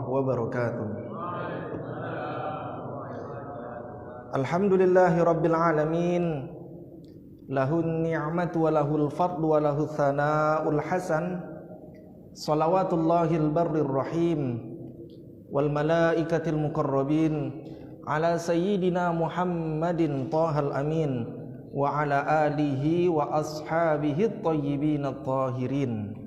wabarakatuh. Alhamdulillahi rabbil alamin. Lahun ni'matu wa lahul fadlu wa lahul thana'ul hasan. Salawatullahil barrir rahim wal malaikatil muqarrabin ala sayyidina Muhammadin tahal amin wa ala alihi wa ashabihi at-tayyibin at-tahirin.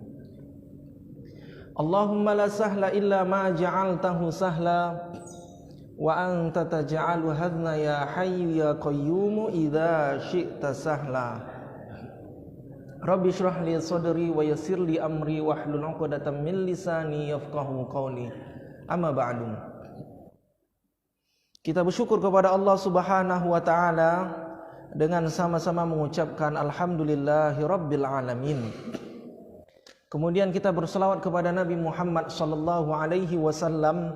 Allahumma la sahla illa ma ja'altahu sahla wa anta taj'alu hadna ya hayyu ya qayyum idza syi'ta sahla. Rabbi shrah li sadri wa yassir li amri wahlul 'uqdatam min lisani yafqahu qawli. Amma ba'du. Kita bersyukur kepada Allah Subhanahu wa taala dengan sama-sama mengucapkan alhamdulillahi rabbil alamin. Kemudian kita berselawat kepada Nabi Muhammad sallallahu alaihi wasallam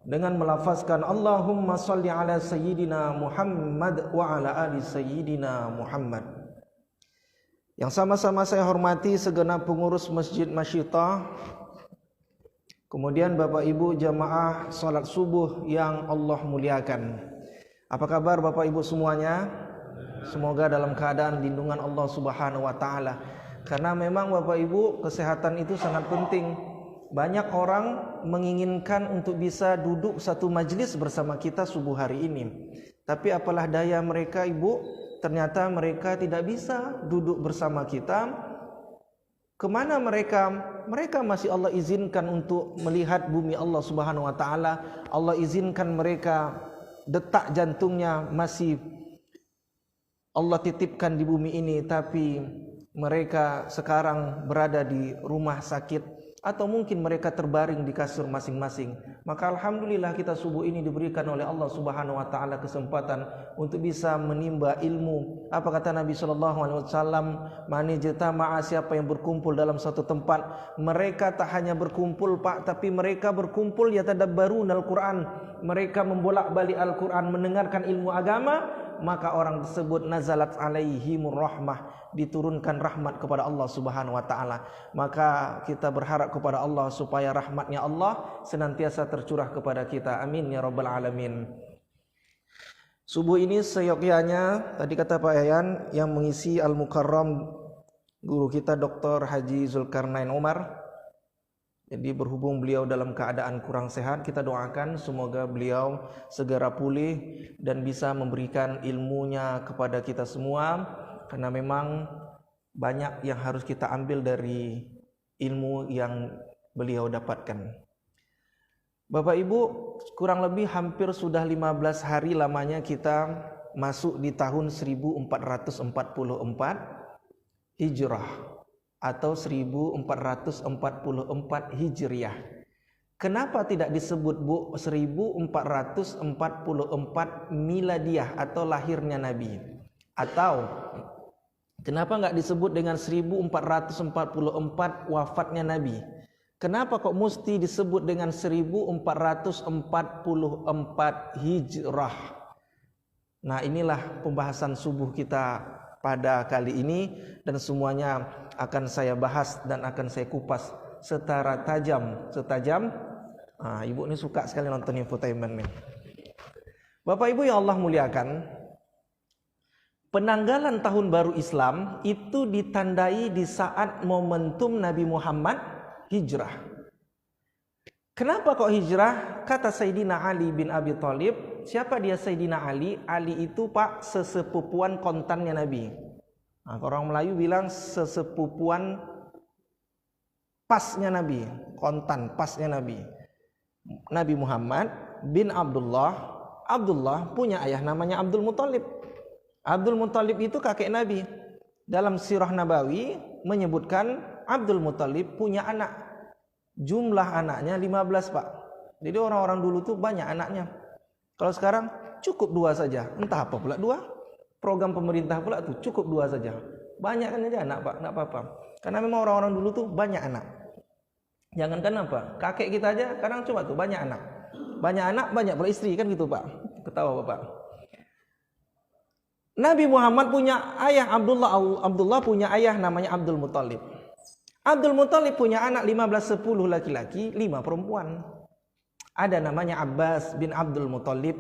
dengan melafazkan Allahumma salli ala sayyidina Muhammad wa ala ali sayyidina Muhammad. Yang sama-sama saya hormati segenap pengurus Masjid Masyitah, kemudian Bapak Ibu jamaah salat subuh yang Allah muliakan. Apa kabar Bapak Ibu semuanya? Semoga dalam keadaan lindungan Allah Subhanahu wa taala. Karena memang Bapak Ibu, kesehatan itu sangat penting. Banyak orang menginginkan untuk bisa duduk satu majlis bersama kita subuh hari ini. Tapi apalah daya mereka Ibu, ternyata mereka tidak bisa duduk bersama kita. Kemana mereka? Mereka masih Allah izinkan untuk melihat bumi Allah Subhanahu wa taala. Allah izinkan mereka detak jantungnya masih Allah titipkan di bumi ini, tapi mereka sekarang berada di rumah sakit atau mungkin mereka terbaring di kasur masing-masing. Maka alhamdulillah kita subuh ini diberikan oleh Allah Subhanahu wa taala kesempatan untuk bisa menimba ilmu. Apa kata Nabi sallallahu alaihi wasallam? Man ijtama'a, siapa yang berkumpul dalam satu tempat, mereka tak hanya berkumpul Pak, tapi mereka berkumpul yatadabbarunal Quran. Mereka membolak-balik Al-Qur'an, mendengarkan ilmu agama, maka orang tersebut nazalat alaihimur rahmah, diturunkan rahmat kepada Allah Subhanahu wa taala. Maka kita berharap kepada Allah supaya rahmatnya Allah senantiasa tercurah kepada kita. Amin ya rabbal alamin. Subuh ini seyogyanya, tadi kata Pak Yayan, yang mengisi Al-Mukarram guru kita Dr. Haji Zulkarnain Umar. Jadi berhubung beliau dalam keadaan kurang sehat, kita doakan semoga beliau segera pulih dan bisa memberikan ilmunya kepada kita semua. Karena memang banyak yang harus kita ambil dari ilmu yang beliau dapatkan. Bapak Ibu, kurang lebih hampir sudah 15 hari lamanya kita masuk di tahun 1444 Hijrah atau 1444 Hijriah. Kenapa tidak disebut Bu 1444 Miladiah atau lahirnya Nabi? Atau kenapa enggak disebut dengan 1444 wafatnya Nabi? Kenapa kok mesti disebut dengan 1444 Hijrah? Nah, inilah pembahasan subuh kita pada kali ini, dan semuanya akan saya bahas dan akan saya kupas secara tajam. Ibu ini suka sekali nonton infotainment nih. Bapak Ibu yang Allah muliakan, penanggalan tahun baru Islam itu ditandai di saat momentum Nabi Muhammad hijrah. Kenapa kok hijrah? Kata Sayyidina Ali bin Abi Thalib. Siapa dia Sayyidina Ali? Ali itu Pak sesepupuan kontannya Nabi. Nah, orang Melayu bilang sesepupuan pasnya Nabi, kontan pasnya Nabi. Nabi Muhammad bin Abdullah. Abdullah punya ayah namanya Abdul Muthalib. Abdul Muthalib itu kakek Nabi. Dalam sirah Nabawi menyebutkan Abdul Muthalib punya anak. Jumlah anaknya 15 Pak. Jadi orang-orang dulu tuh banyak anaknya. Kalau sekarang cukup 2 saja. Entah apa pula 2. Program pemerintah pula tuh cukup 2 saja. Banyak kan aja anak Pak, enggak apa-apa. Karena memang orang-orang dulu tuh banyak anak. Jangankan apa, kakek kita aja kadang coba tuh banyak anak. Banyak anak, banyak pula istri kan gitu Pak. Ketawa Bapak. Nabi Muhammad punya ayah Abdullah punya ayah namanya Abdul Muthalib. Abdul Muthalib punya anak 15-10 laki-laki, 5 perempuan. Ada namanya Abbas bin Abdul Muthalib,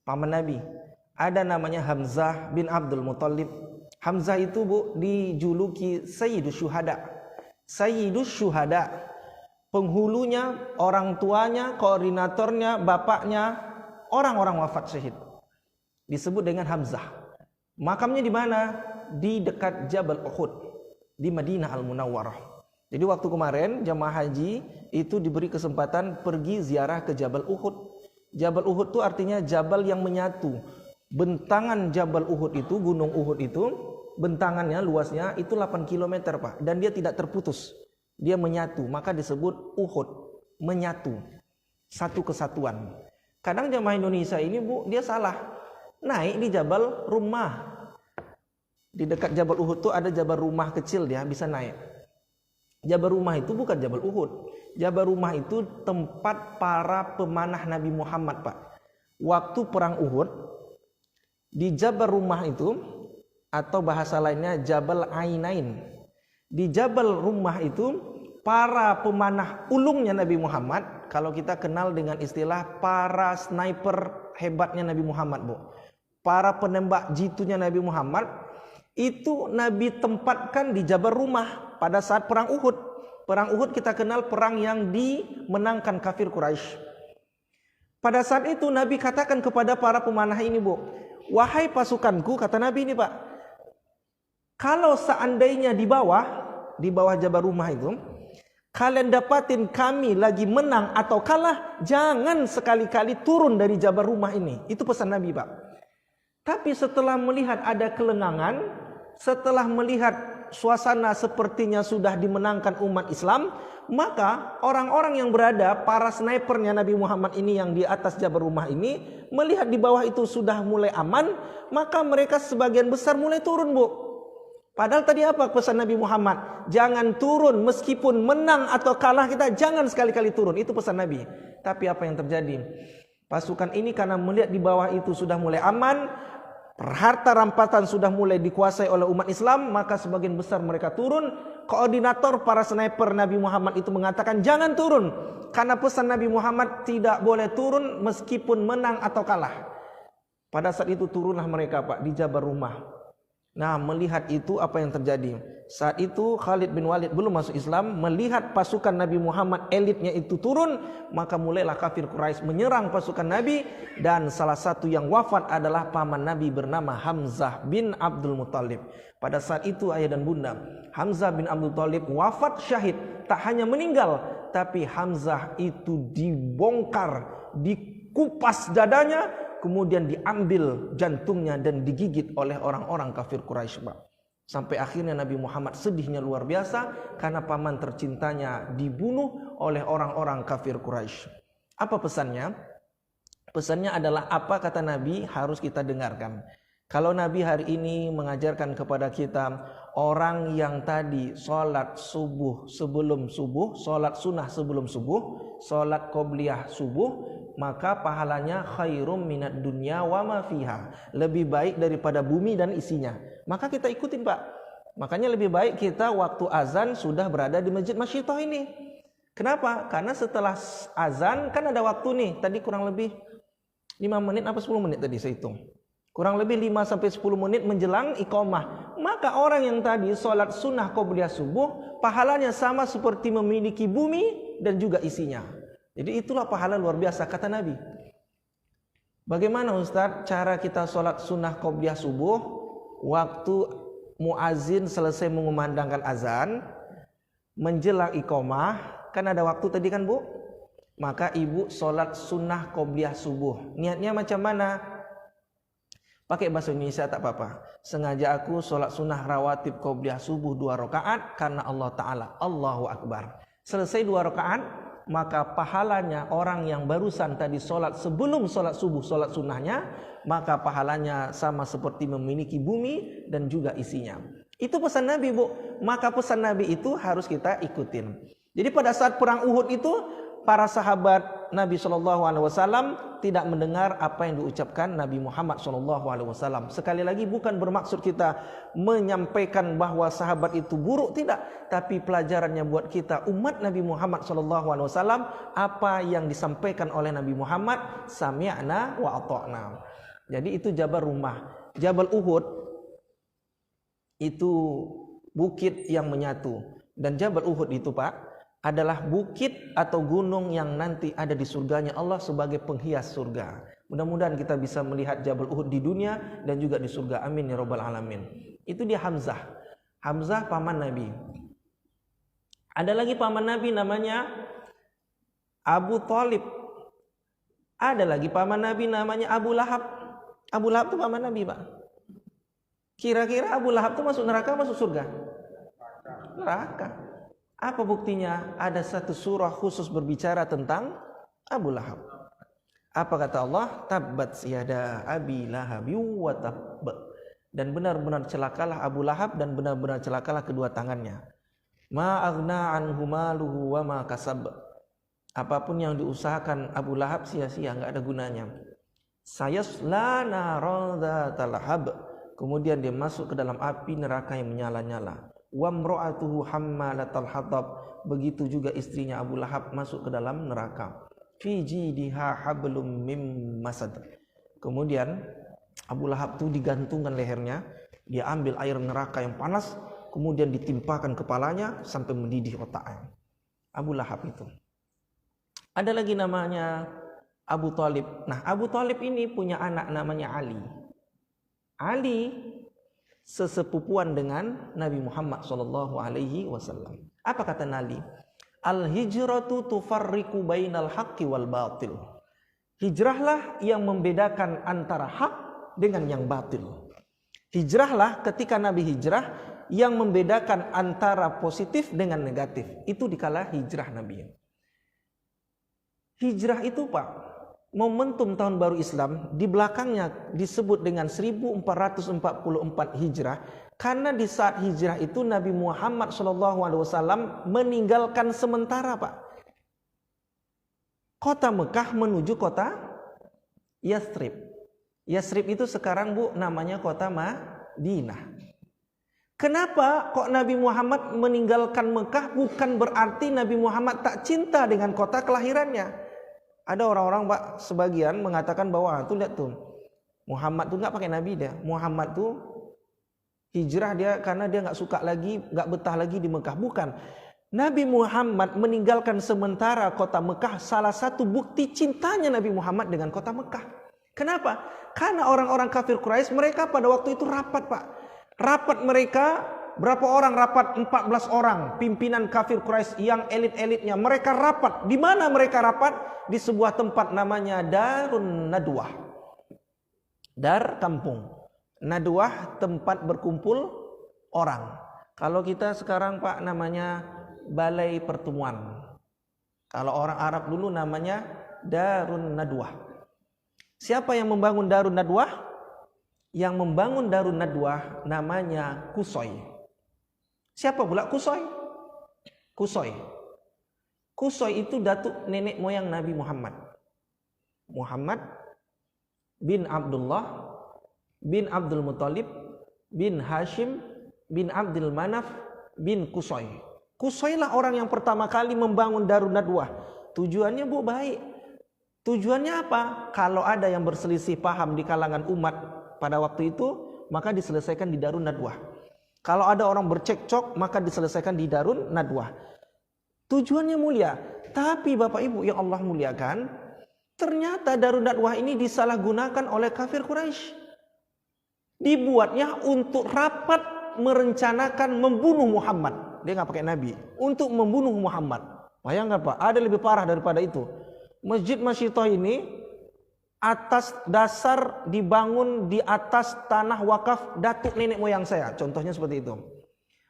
paman Nabi. Ada namanya Hamzah bin Abdul Muthalib. Hamzah itu Bu dijuluki Sayyidus Syuhada. Sayyidus Syuhada, penghulunya, orang tuanya, koordinatornya, bapaknya orang-orang wafat syahid. Disebut dengan Hamzah. Makamnya di mana? Di dekat Jabal Uhud di Madinah Al-Munawwarah. Jadi waktu kemarin jamaah haji itu diberi kesempatan pergi ziarah ke Jabal Uhud. Jabal Uhud itu artinya jabal yang menyatu. Bentangan Jabal Uhud itu, gunung Uhud itu, bentangannya luasnya itu 8 km Pak. Dan dia tidak terputus. Dia menyatu, maka disebut Uhud, menyatu. Satu kesatuan. Kadang jamaah Indonesia ini Bu, dia salah. Naik di Jabal Rumah. Di dekat Jabal Uhud itu ada Jabal Rumah kecil, dia bisa naik. Jabal Rumah itu bukan Jabal Uhud. Jabal Rumah itu tempat para pemanah Nabi Muhammad Pak. Waktu perang Uhud, di Jabal Rumah itu, atau bahasa lainnya Jabal Ainain. Di Jabal Rumah itu, para pemanah ulungnya Nabi Muhammad, kalau kita kenal dengan istilah para sniper hebatnya Nabi Muhammad Bu. Para penembak jitunya Nabi Muhammad, itu Nabi tempatkan di Jabal Rumah pada saat perang Uhud. Perang Uhud kita kenal perang yang dimenangkan kafir Quraisy. Pada saat itu Nabi katakan kepada para pemanah ini Bu, wahai pasukanku, kata Nabi ini Pak, kalau seandainya di bawah Jabal Rumah itu, kalian dapatin kami lagi menang atau kalah, jangan sekali-kali turun dari Jabal Rumah ini. Itu pesan Nabi Pak. Tapi setelah melihat ada kelengangan, setelah melihat suasana sepertinya sudah dimenangkan umat Islam, maka orang-orang yang berada, para snipernya Nabi Muhammad ini yang di atas Jabal Rumah ini, melihat di bawah itu sudah mulai aman, maka mereka sebagian besar mulai turun Bu. Padahal tadi apa pesan Nabi Muhammad? Jangan turun, meskipun menang atau kalah kita jangan sekali-kali turun. Itu pesan Nabi. Tapi apa yang terjadi? Pasukan ini karena melihat di bawah itu sudah mulai aman, harta rampasan sudah mulai dikuasai oleh umat Islam, maka sebagian besar mereka turun. Koordinator para sniper Nabi Muhammad itu mengatakan jangan turun, karena pesan Nabi Muhammad tidak boleh turun meskipun menang atau kalah. Pada saat itu turunlah mereka Pak di Jabal Rumah. Nah, melihat itu apa yang terjadi? Saat itu Khalid bin Walid belum masuk Islam, melihat pasukan Nabi Muhammad elitnya itu turun, maka mulailah kafir Quraisy menyerang pasukan Nabi, dan salah satu yang wafat adalah paman Nabi bernama Hamzah bin Abdul Muthalib. Pada saat itu ayah dan bunda, Hamzah bin Abdul Muthalib wafat syahid. Tak hanya meninggal, tapi Hamzah itu dibongkar, dikupas dadanya, kemudian diambil jantungnya dan digigit oleh orang-orang kafir Quraisy Pak. Sampai akhirnya Nabi Muhammad sedihnya luar biasa karena paman tercintanya dibunuh oleh orang-orang kafir Quraisy. Apa pesannya? Pesannya adalah apa kata Nabi harus kita dengarkan. Kalau Nabi hari ini mengajarkan kepada kita, orang yang tadi sholat subuh sebelum subuh, sholat sunnah sebelum subuh, sholat qobliyah subuh, maka pahalanya khairum minad dunya wa ma fiha, lebih baik daripada bumi dan isinya. Maka kita ikutin Pak. Makanya lebih baik kita waktu azan sudah berada di Masjid Masyidah ini. Kenapa? Karena setelah azan kan ada waktu nih. Tadi kurang lebih 5 menit apa 10 menit tadi saya hitung. Kurang lebih 5-10 menit menjelang iqamah. Maka orang yang tadi sholat sunnah qobliyah subuh, pahalanya sama seperti memiliki bumi dan juga isinya. Jadi itulah pahala luar biasa kata Nabi. Bagaimana Ustaz cara kita sholat sunnah qobliyah subuh? Waktu muazin selesai mengumandangkan azan, menjelang iqamah, kan ada waktu tadi kan Bu? Maka ibu sholat sunnah qobliyah subuh. Niatnya macam mana? Pakai bahasa Indonesia tak apa-apa. Sengaja aku sholat sunnah rawatib qobliyah subuh 2 rakaat karena Allah Ta'ala. Allahu Akbar. Selesai 2 rakaat, maka pahalanya orang yang barusan tadi sholat sebelum sholat subuh, sholat sunnahnya, maka pahalanya sama seperti memiliki bumi dan juga isinya. Itu pesan Nabi Bu. Maka pesan Nabi itu harus kita ikutin. Jadi pada saat perang Uhud itu, para sahabat Nabi SAW, tidak mendengar apa yang diucapkan Nabi Muhammad SAW. Sekali lagi, bukan bermaksud kita menyampaikan bahwa sahabat itu buruk, tidak. Tapi pelajarannya buat kita umat Nabi Muhammad SAW, apa yang disampaikan oleh Nabi Muhammad, sami'na wa ata'na. Jadi itu Jabal Rumah. Jabal Uhud itu bukit yang menyatu. Dan Jabal Uhud itu, Pak, adalah bukit atau gunung yang nanti ada di surganya Allah sebagai penghias surga. Mudah-mudahan kita bisa melihat Jabal Uhud di dunia dan juga di surga. Amin ya rabbal alamin. Itu dia Hamzah. Hamzah paman Nabi. Ada lagi paman Nabi namanya Abu Thalib. Ada lagi paman Nabi namanya Abu Lahab. Abu Lahab itu paman Nabi, Pak. Kira-kira Abu Lahab itu masuk neraka, masuk surga? Neraka. Apa buktinya? Ada satu surah khusus berbicara tentang Abu Lahab. Apa kata Allah? Tabbat yada abi lahabi wa tabb. Dan benar-benar celakalah Abu Lahab dan benar-benar celakalah kedua tangannya. Ma aghna anhu maluhu wa ma kasab. Apapun yang diusahakan Abu Lahab sia-sia, enggak ada gunanya. Sayasla naran dzatal lahab. Kemudian dia masuk ke dalam api neraka yang menyala-nyala. Wa mra'atuhu hammalatal hatab. Begitu juga istrinya Abu Lahab masuk ke dalam neraka. Fi jidiha hablum mim masad. Kemudian Abu Lahab itu digantungkan lehernya, dia ambil air neraka yang panas, kemudian ditimpakan kepalanya sampai mendidih otaknya. Abu Lahab itu. Ada lagi namanya Abu Thalib. Nah, Abu Thalib ini punya anak namanya Ali. Ali sesepupuan dengan Nabi Muhammad SAW. Apa kata Nabi? Al-hijratu tufarriqu bainal haqqi wal batil. Hijrahlah yang membedakan antara hak dengan yang batil. Hijrahlah, ketika Nabi hijrah, yang membedakan antara positif dengan negatif. Itu dikala hijrah Nabi. Hijrah itu, Pak, momentum tahun baru Islam, di belakangnya disebut dengan 1444 Hijrah, karena di saat hijrah itu Nabi Muhammad SAW meninggalkan sementara, Pak, kota Mekah menuju kota Yathrib. Yathrib itu sekarang, Bu, namanya kota Madinah. Kenapa kok Nabi Muhammad meninggalkan Mekah? Bukan berarti Nabi Muhammad tak cinta dengan kota kelahirannya. Ada orang-orang, Pak, sebagian mengatakan bahwa tuh lihat tuh, Muhammad tuh nggak pakai Nabi dia. Muhammad tuh hijrah dia karena dia nggak suka lagi, nggak betah lagi di Mekah. Bukan. Nabi Muhammad meninggalkan sementara kota Mekah, salah satu bukti cintanya Nabi Muhammad dengan kota Mekah. Kenapa? Karena orang-orang kafir Quraisy, mereka pada waktu itu rapat, Pak. Rapat mereka, berapa orang rapat? 14 orang pimpinan kafir Quraisy yang elit-elitnya. Mereka rapat. Di mana mereka rapat? Di sebuah tempat namanya Darun Nadwah. Dar kampung. Nadwah tempat berkumpul orang. Kalau kita sekarang, Pak, namanya balai pertemuan. Kalau orang Arab dulu namanya Darun Nadwah. Siapa yang membangun Darun Nadwah? Yang membangun Darun Nadwah namanya Qusay. Siapa pula Qusay? Qusay. Qusay itu datuk nenek moyang Nabi Muhammad. Muhammad bin Abdullah bin Abdul Muttalib bin Hashim bin Abdul Manaf bin Qusay. Qusay lah orang yang pertama kali membangun Darun Nadwah. Tujuannya, Bu, baik. Tujuannya apa? Kalau ada yang berselisih paham di kalangan umat pada waktu itu, maka diselesaikan di Darun Nadwah. Kalau ada orang bercekcok, maka diselesaikan di Darun Nadwah. Tujuannya mulia. Tapi Bapak Ibu yang Allah muliakan, ternyata Darun Nadwah ini disalahgunakan oleh kafir Quraisy. Dibuatnya untuk rapat merencanakan membunuh Muhammad. Dia nggak pakai Nabi. Untuk membunuh Muhammad. Bayangkan, Pak, ada lebih parah daripada itu. Masjid Masyitah ini atas dasar dibangun di atas tanah wakaf datuk nenek moyang saya. Contohnya seperti itu.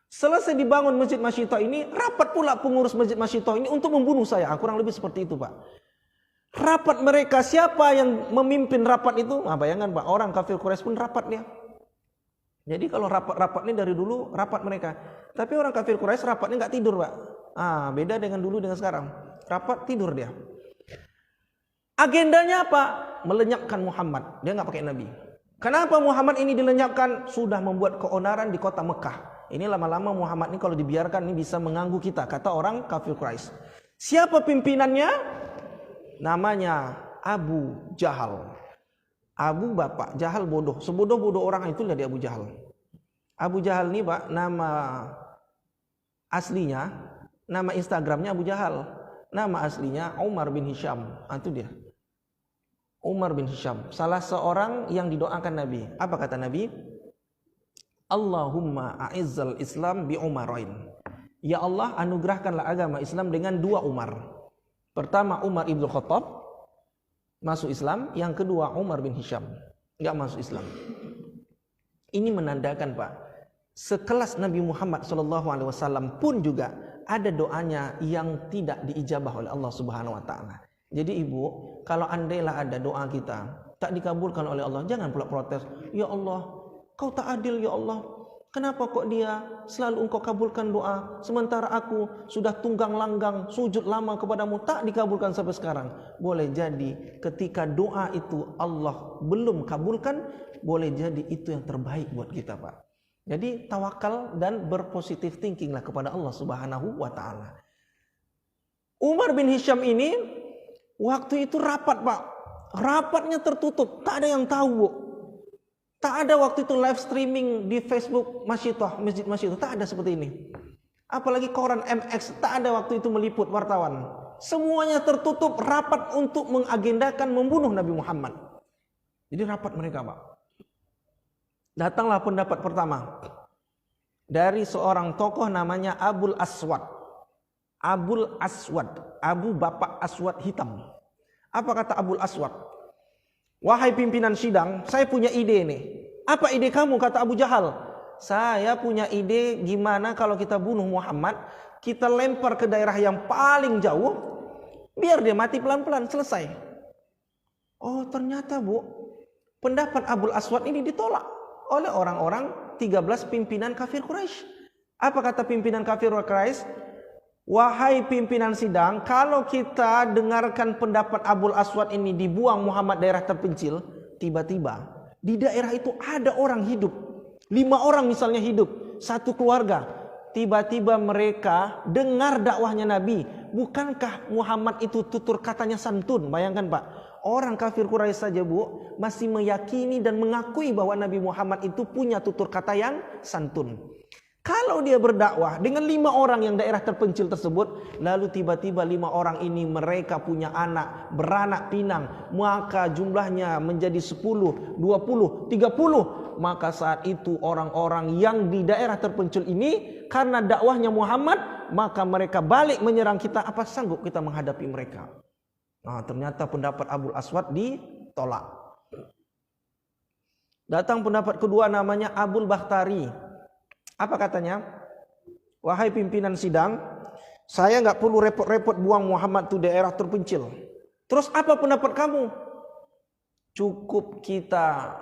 Selesai dibangun Masjid Masyitah ini, rapat pula pengurus Masjid Masyitah ini untuk membunuh saya. Kurang lebih seperti itu, Pak. Rapat mereka, siapa yang memimpin rapat itu? Nah, bayangkan, Pak, orang kafir Quraisy pun rapat dia. Jadi kalau rapat ini dari dulu rapat mereka. Tapi orang kafir Quraisy rapatnya nggak tidur, Pak. Beda dengan dulu dengan sekarang. Rapat tidur dia. Agendanya apa? Melenyapkan Muhammad. Dia nggak pakai Nabi. Kenapa Muhammad ini dilenyapkan? Sudah membuat keonaran di kota Mekah. Ini lama-lama Muhammad ini kalau dibiarkan ini bisa mengganggu kita, kata orang kafir Quraisy. Siapa pimpinannya? Namanya Abu Jahal. Abu bapak, Jahal bodoh. Sebodoh-bodoh orang itulah dia Abu Jahal. Abu Jahal ini Pak, nama aslinya, nama Instagramnya Abu Jahal. Nama aslinya Umar bin Hisham. Itu dia. Umar bin Hisham, salah seorang yang didoakan Nabi. Apa kata Nabi? Allahumma a'izzal Islam bi Umarain. Ya Allah, anugerahkanlah agama Islam dengan 2 Umar. Pertama Umar ibn Khattab masuk Islam, yang kedua Umar bin Hisham enggak masuk Islam. Ini menandakan Pak, sekelas Nabi Muhammad SAW pun juga ada doanya yang tidak diijabah oleh Allah Subhanahu wa taala. Jadi ibu, kalau andailah ada doa kita tak dikabulkan oleh Allah, jangan pula protes. Ya Allah, kau tak adil ya Allah. Kenapa kok dia selalu engkau kabulkan doa, sementara aku sudah tunggang langgang sujud lama kepadamu tak dikabulkan sampai sekarang. Boleh jadi ketika doa itu Allah belum kabulkan, boleh jadi itu yang terbaik buat kita Pak. Jadi tawakal dan berpositif thinkinglah kepada Allah Subhanahu wa taala. Umar bin Hisham ini waktu itu rapat Pak, rapatnya tertutup, tak ada yang tahu Bu. Tak ada waktu itu live streaming di Facebook Masjid Masjid, tak ada seperti ini. Apalagi koran MX, tak ada waktu itu meliput wartawan. Semuanya tertutup, rapat untuk mengagendakan membunuh Nabi Muhammad. Jadi rapat mereka Pak. Datanglah pendapat pertama dari seorang tokoh namanya Abul Aswad. Abul Aswad, Abu bapak Aswad hitam. Apa kata Abul Aswad? Wahai pimpinan sidang, saya punya ide nih. Apa ide kamu? Kata Abu Jahal. Saya punya ide gimana kalau kita bunuh Muhammad, kita lempar ke daerah yang paling jauh, biar dia mati pelan-pelan, selesai. Oh ternyata Bu, pendapat Abul Aswad ini ditolak oleh orang-orang 13 pimpinan kafir Quraisy. Apa kata pimpinan kafir Quraisy? Wahai pimpinan sidang, kalau kita dengarkan pendapat Abul Aswad ini dibuang Muhammad daerah terpencil, tiba-tiba di daerah itu ada orang hidup. 5 orang misalnya hidup, satu keluarga. Tiba-tiba mereka dengar dakwahnya Nabi. Bukankah Muhammad itu tutur katanya santun? Bayangkan Pak, orang kafir Quraisy saja Bu masih meyakini dan mengakui bahwa Nabi Muhammad itu punya tutur kata yang santun. Kalau dia berdakwah dengan 5 orang yang daerah terpencil tersebut, lalu tiba-tiba 5 orang ini mereka punya anak, beranak pinang, maka jumlahnya menjadi 10, 20, 30. Maka saat itu orang-orang yang di daerah terpencil ini karena dakwahnya Muhammad, maka mereka balik menyerang kita. Apa sanggup kita menghadapi mereka? Nah, ternyata pendapat Abul Aswad ditolak. Datang pendapat kedua namanya Abul Bakhtari. Apa katanya? Wahai pimpinan sidang, saya nggak perlu repot-repot buang Muhammad tuh daerah terpencil. Terus apa pendapat kamu? Cukup kita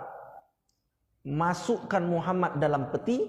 masukkan Muhammad dalam peti,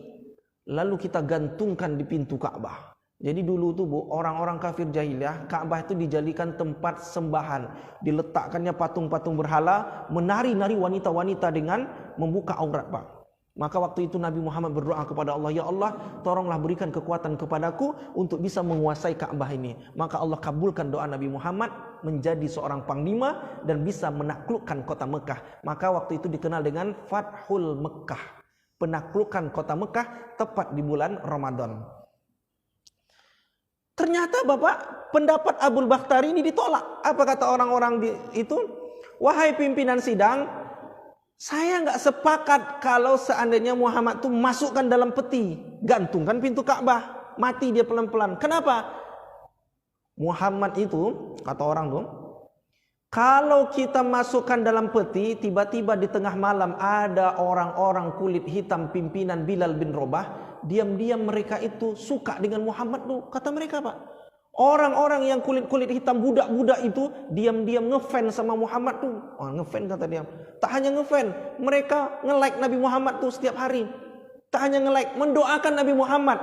lalu kita gantungkan di pintu Ka'bah. Jadi dulu tuh Bu, orang-orang kafir jahiliyah, Ka'bah itu dijadikan tempat sembahan. Diletakkannya patung-patung berhala, menari-nari wanita-wanita dengan membuka aurat Pak. Maka waktu itu Nabi Muhammad berdoa kepada Allah, ya Allah, tolonglah berikan kekuatan kepadaku untuk bisa menguasai Ka'bah ini. Maka Allah kabulkan doa Nabi Muhammad menjadi seorang panglima dan bisa menaklukkan kota Mekah. Maka waktu itu dikenal dengan Fathul Mekah, penaklukan kota Mekah tepat di bulan Ramadan. Ternyata Bapak, pendapat Abul Bakhtari ini ditolak. Apa kata orang-orang itu? Wahai pimpinan sidang, saya nggak sepakat kalau seandainya Muhammad itu masukkan dalam peti, gantungkan pintu Ka'bah, mati dia pelan-pelan. Kenapa? Muhammad itu, kata orang tuh, kalau kita masukkan dalam peti, tiba-tiba di tengah malam ada orang-orang kulit hitam pimpinan Bilal bin Rabah, diam-diam mereka itu suka dengan Muhammad tuh, kata mereka Pak. Orang-orang yang kulit-kulit hitam, budak-budak itu diam-diam ngefans sama Muhammad tuh. Oh, ngefans kata dia. Tak hanya ngefans, mereka nge-like Nabi Muhammad tuh setiap hari. Tak hanya nge-like, mendoakan Nabi Muhammad.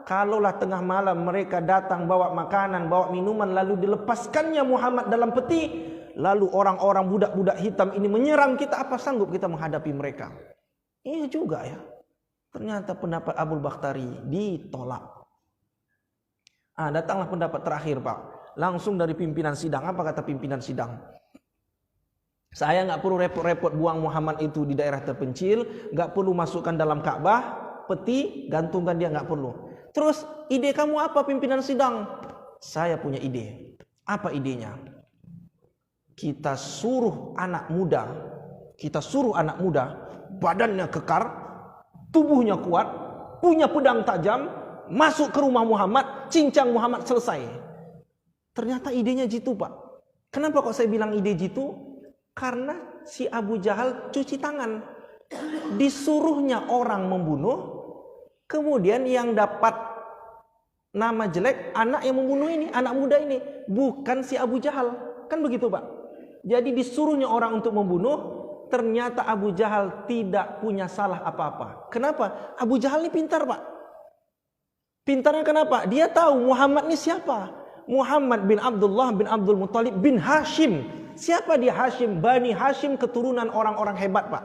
Kalaulah tengah malam mereka datang bawa makanan, bawa minuman, lalu dilepaskannya Muhammad dalam peti, lalu orang-orang budak-budak hitam ini menyerang kita, apa sanggup kita menghadapi mereka? Iya juga ya. Ternyata pendapat Abu Bakhtari ditolak. Datanglah pendapat terakhir Pak. Langsung dari pimpinan sidang. Apa kata pimpinan sidang? Saya nggak perlu repot-repot buang Muhammad itu di daerah terpencil, nggak perlu masukkan dalam Ka'bah, peti, gantungkan dia, nggak perlu. Terus ide kamu apa pimpinan sidang? Saya punya ide. Apa idenya? Kita suruh anak muda, badannya kekar, tubuhnya kuat, punya pedang tajam, masuk ke rumah Muhammad, cincang Muhammad, selesai. Ternyata idenya jitu Pak. Kenapa kok saya bilang ide jitu? Karena si Abu Jahal cuci tangan. Disuruhnya orang membunuh, kemudian yang dapat nama jelek anak yang membunuh ini, anak muda ini, bukan si Abu Jahal. Kan begitu Pak. Jadi disuruhnya orang untuk membunuh, ternyata Abu Jahal tidak punya salah apa-apa. Kenapa? Abu Jahal ini pintar Pak. Pintarnya kenapa? Dia tahu Muhammad ini siapa. Muhammad bin Abdullah bin Abdul Muttalib bin Hashim. Siapa dia Hashim? Bani Hashim, keturunan orang-orang hebat Pak.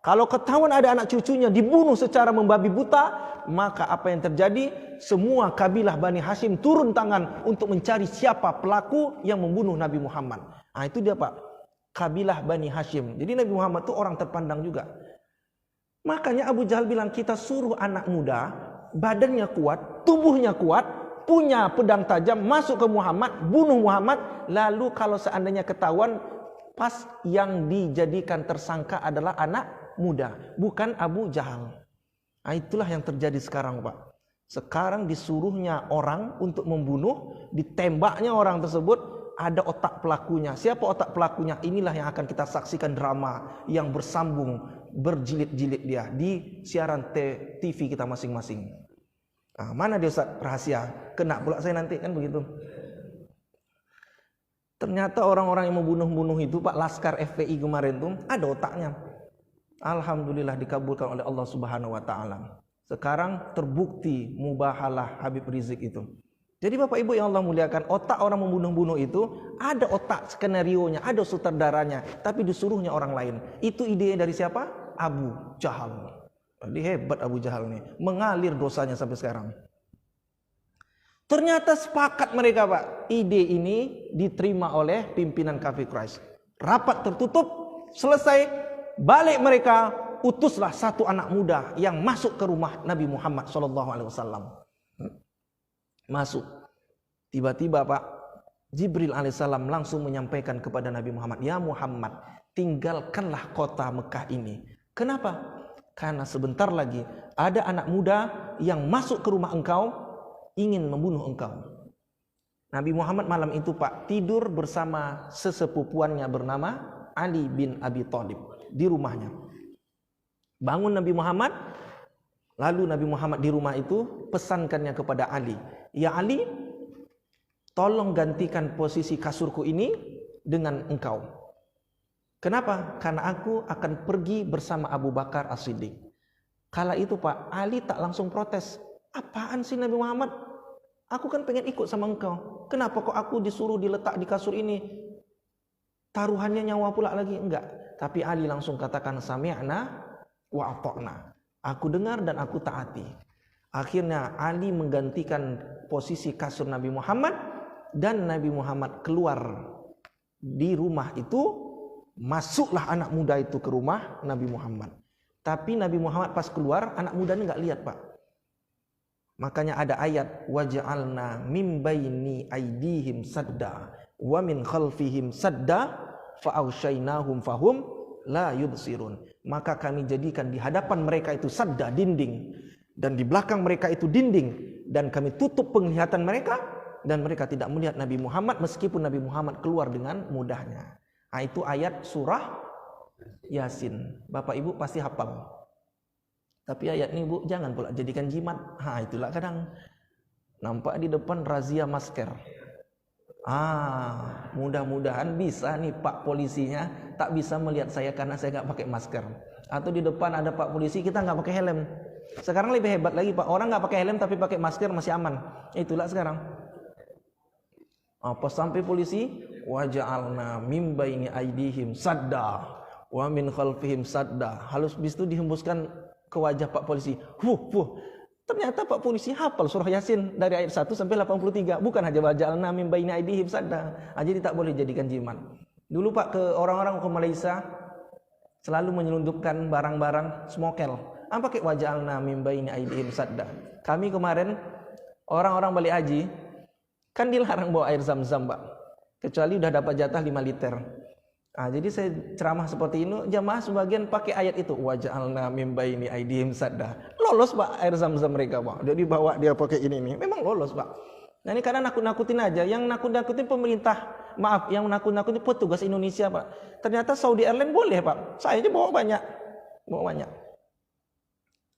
Kalau ketahuan ada anak cucunya dibunuh secara membabi buta, maka apa yang terjadi? Semua kabilah Bani Hashim turun tangan untuk mencari siapa pelaku yang membunuh Nabi Muhammad. Itu dia Pak, kabilah Bani Hashim. Jadi Nabi Muhammad itu orang terpandang juga. Makanya Abu Jahal bilang, kita suruh anak muda, badannya kuat, tubuhnya kuat, punya pedang tajam, masuk ke Muhammad, bunuh Muhammad. Lalu kalau seandainya ketahuan, pas yang dijadikan tersangka adalah anak muda, bukan Abu Jahal. Itulah yang terjadi sekarang Pak. Sekarang disuruhnya orang untuk membunuh, ditembaknya orang tersebut, ada otak pelakunya. Siapa otak pelakunya? Inilah yang akan kita saksikan drama yang bersambung, berjilid-jilid dia di siaran TV kita masing-masing. Mana dia Ustaz rahasia? Kena pula saya nanti, kan begitu. Ternyata orang-orang yang membunuh-bunuh itu Pak, Laskar FPI kemarin tuh ada otaknya. Alhamdulillah dikabulkan oleh Allah Subhanahu wa taala. Sekarang terbukti mubahalah Habib Rizik itu. Jadi Bapak Ibu yang Allah muliakan, otak orang membunuh-bunuh itu ada otak skenarionya, ada sutradaranya, tapi disuruhnya orang lain. Itu ide dari siapa? Abu Jahal. Jadi hebat Abu Jahal nih, mengalir dosanya sampai sekarang. Ternyata sepakat mereka Pak, ide ini diterima oleh pimpinan kafir Quraisy. Rapat tertutup, selesai, balik mereka, utuslah satu anak muda yang masuk ke rumah Nabi Muhammad SAW. Masuk, tiba-tiba Pak, Jibril alaihissalam langsung menyampaikan kepada Nabi Muhammad, ya Muhammad, tinggalkanlah kota Mekah ini. Kenapa? Karena sebentar lagi ada anak muda yang masuk ke rumah engkau, ingin membunuh engkau. Nabi Muhammad malam itu Pak tidur bersama sesepupuannya bernama Ali bin Abi Thalib di rumahnya. Bangun Nabi Muhammad, lalu Nabi Muhammad di rumah itu pesankannya kepada Ali, ya Ali, tolong gantikan posisi kasurku ini dengan engkau. Kenapa? Karena aku akan pergi bersama Abu Bakar As-Siddiq. Kala itu Pak, Ali tak langsung protes. Apaan sih Nabi Muhammad? Aku kan pengen ikut sama engkau. Kenapa kok aku disuruh diletak di kasur ini? Taruhannya nyawa pula lagi. Enggak. Tapi Ali langsung katakan, sami'na wa ata'na. Aku dengar dan aku taati. Akhirnya Ali menggantikan posisi kasur Nabi Muhammad. Dan Nabi Muhammad keluar di rumah itu. Masuklah anak muda itu ke rumah Nabi Muhammad. Tapi Nabi Muhammad pas keluar, anak mudanya enggak lihat Pak. Makanya ada ayat, waja'alna mim baini aidihim sadda wa min khalfihim sadda fa'aghshaynahum fahum la yubsirun. Maka kami jadikan di hadapan mereka itu sadda, dinding, dan di belakang mereka itu dinding, dan kami tutup penglihatan mereka, dan mereka tidak melihat Nabi Muhammad meskipun Nabi Muhammad keluar dengan mudahnya. Itu ayat surah Yasin. Bapak Ibu pasti hafal. Tapi ayat ini Bu jangan pula jadikan jimat. Itulah kadang nampak di depan razia masker. Mudah-mudahan bisa nih Pak polisinya tak bisa melihat saya karena saya nggak pakai masker. Atau di depan ada Pak polisi kita nggak pakai helm. Sekarang lebih hebat lagi Pak, orang nggak pakai helm tapi pakai masker masih aman. Itulah sekarang. Pas sampai polisi waja'alna min baini aidihim sadda wa min khalfihim sadda. Habis itu dihembuskan ke wajah Pak Polisi. Ternyata Pak Polisi hafal surah Yasin dari ayat 1 sampai 83. Bukan hanya waja'alna min baini aidihim sadda. Jadi tak boleh jadikan jimat. Dulu Pak ke orang-orang ke Malaysia selalu menyelundupkan barang-barang smokel. Pakai waja'alna min baini aidihim sadda. Kami kemarin orang-orang balik haji kan dilarang bawa air zam-zam Pak. Kecuali udah dapat jatah 5 liter. Jadi saya ceramah seperti ini, jamaah sebagian pakai ayat itu, waja'alna min baini aidihim sadda. Lolos Pak air zam-zam mereka Pak. Dia dibawa dia pakai ini. Memang lolos Pak. Nah ini karena nakut-nakutin aja. Yang nakut-nakutin pemerintah, maaf, yang nakut-nakutin petugas Indonesia Pak. Ternyata Saudi Airlines boleh Pak. Saya aja bawa banyak.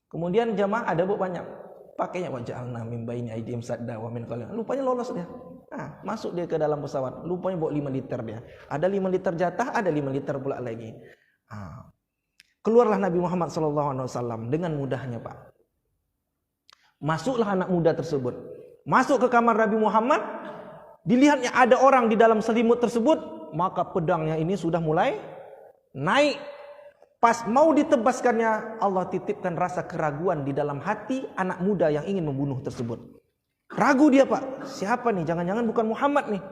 Kemudian jamaah ada bawa banyak. Pakainya waja'alna min baini aidihim sadda wa min khalfihim. Lupanya lolos dia. Masuk dia ke dalam pesawat. Lupanya bawa 5 liter dia. Ada 5 liter jatah, ada 5 liter pula lagi. Keluarlah Nabi Muhammad SAW dengan mudahnya Pak. Masuklah anak muda tersebut. Masuk ke kamar Nabi Muhammad. Dilihatnya ada orang di dalam selimut tersebut. Maka pedangnya ini sudah mulai naik. Pas mau ditebaskannya, Allah titipkan rasa keraguan di dalam hati anak muda yang ingin membunuh tersebut. Ragu dia Pak, siapa nih? Jangan-jangan bukan Muhammad nih.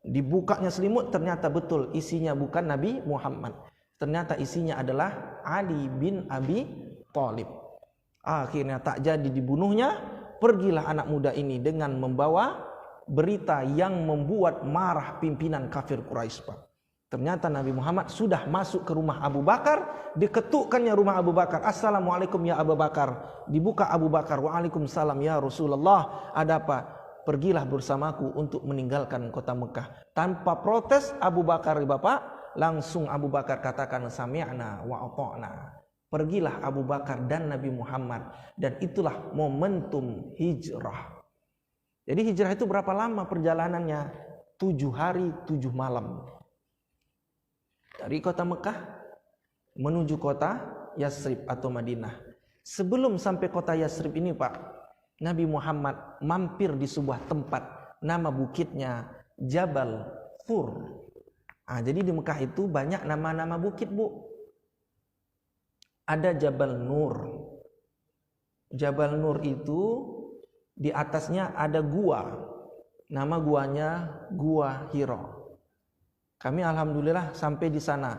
Dibukanya selimut, ternyata betul isinya bukan Nabi Muhammad. Ternyata isinya adalah Ali bin Abi Thalib. Akhirnya tak jadi dibunuhnya. Pergilah anak muda ini dengan membawa berita yang membuat marah pimpinan kafir Quraisy Pak. Ternyata Nabi Muhammad sudah masuk ke rumah Abu Bakar. Diketukkannya rumah Abu Bakar. Assalamualaikum ya Abu Bakar. Dibuka Abu Bakar. Waalaikumsalam ya Rasulullah. Ada apa? Pergilah bersamaku untuk meninggalkan kota Mekah. Tanpa protes Abu Bakar Bapak. Langsung Abu Bakar katakan sami'na wa ata'na. Pergilah Abu Bakar dan Nabi Muhammad. Dan itulah momentum hijrah. Jadi hijrah itu berapa lama perjalanannya? 7 hari 7 malam. Dari kota Mekah menuju kota Yasrib atau Madinah. Sebelum sampai kota Yasrib ini Pak, Nabi Muhammad mampir di sebuah tempat. Nama bukitnya Jabal Thur. Jadi di Mekah itu banyak nama-nama bukit Bu. Ada Jabal Nur. Jabal Nur itu di atasnya ada gua. Nama guanya Gua Hira. Kami alhamdulillah sampai di sana.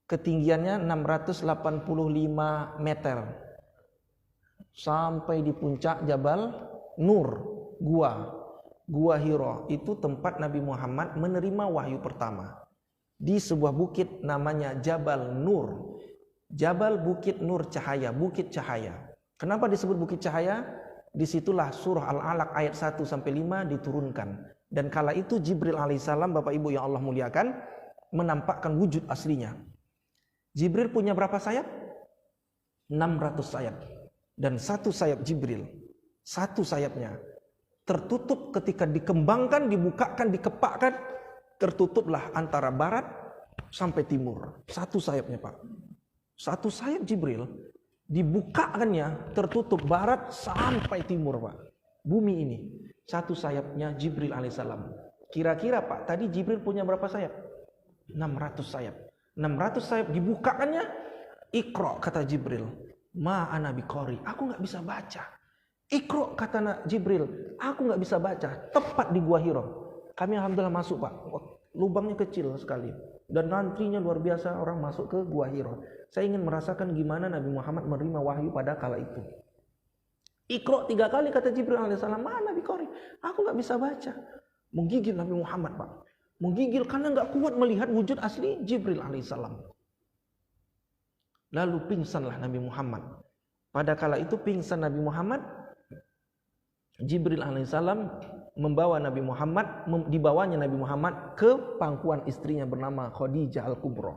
Ketinggiannya 685 meter. Sampai di puncak Jabal Nur, Gua Hira. Itu tempat Nabi Muhammad menerima wahyu pertama. Di sebuah bukit namanya Jabal Nur. Jabal Bukit Nur Cahaya, Bukit Cahaya. Kenapa disebut Bukit Cahaya? Disitulah surah Al-Alaq ayat 1 sampai 5 diturunkan. Dan kala itu Jibril alaihissalam, Bapak Ibu yang Allah muliakan, menampakkan wujud aslinya. Jibril punya berapa sayap? 600 sayap. Dan satu sayap Jibril, satu sayapnya tertutup ketika dikembangkan, dibukakan, dikepakkan, tertutuplah antara barat sampai timur. Satu sayapnya Pak. Satu sayap Jibril dibukakannya, tertutup barat sampai timur Pak. Bumi ini. Satu sayapnya Jibril alaihissalam. Kira-kira Pak, tadi Jibril punya berapa sayap? 600 sayap. 600 sayap dibukakannya. Iqra kata Jibril. Ma ana biqari. Aku nggak bisa baca. Iqra kata Jibril. Aku nggak bisa baca. Tepat di Gua Hira. Kami alhamdulillah masuk Pak. Lubangnya kecil sekali. Dan antrinya luar biasa orang masuk ke Gua Hira. Saya ingin merasakan gimana Nabi Muhammad menerima wahyu pada kala itu. Iqra 3 kali kata Jibril alaihissalam. Mana biqari? Aku nggak bisa baca. Menggigil Nabi Muhammad Pak. Menggigil karena nggak kuat melihat wujud asli Jibril alaihissalam. Lalu pingsanlah Nabi Muhammad. Pada kala itu pingsan Nabi Muhammad. Jibril alaihissalam membawa Nabi Muhammad, dibawanya Nabi Muhammad ke pangkuan istrinya bernama Khadijah Al-Kubra.